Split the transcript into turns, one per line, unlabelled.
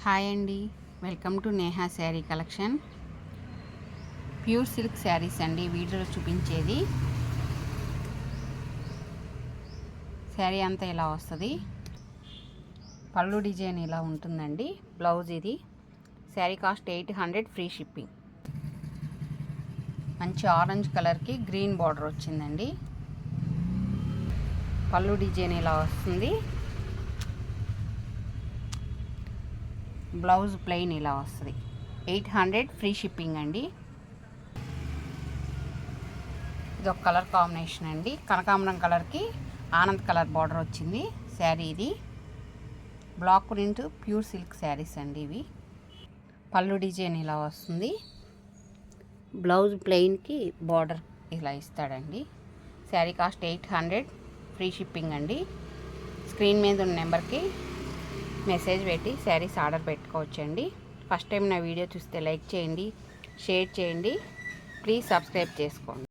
Hi అండి, welcome to Neha sari collection. Pure silk saris అండి వీడియోలో చూపించేది. శారీ అంతా ఇలా వస్తుంది. పళ్ళు డిజైన్ ఇలా ఉంటుందండి. బ్లౌజ్ ఇది. Sari cost 800, free shipping. మంచి ఆరెంజ్ కలర్కి గ్రీన్ బార్డర్ వచ్చిందండి. పళ్ళు డిజైన్ ఇలా వస్తుంది. బ్లౌజ్ ప్లెయిన్ ఇలా వస్తుంది. 800, ఫ్రీ షిప్పింగ్ అండి. ఇది ఒక కలర్ కాంబినేషన్ అండి. కనకాంబరం కలర్కి ఆనంద్ కలర్ బార్డర్ వచ్చింది. శారీ ఇది block print pure silk saris అండి ఇవి. పళ్ళు డిజైన్ ఇలా వస్తుంది. బ్లౌజ్ ప్లెయిన్కి బార్డర్ ఇలా ఇస్తాడండి. శారీ కాస్ట్ 800, ఫ్రీ షిప్పింగ్ అండి. స్క్రీన్ మీద ఉన్న నెంబర్కి మెసేజ్ పెట్టి శారీస్ ఆర్డర్ పెట్టుకోవచ్చండి. ఫస్ట్ టైం నా వీడియో చూస్తే లైక్ చేయండి, షేర్ చేయండి, ప్లీజ్ సబ్స్క్రైబ్ చేసుకోండి.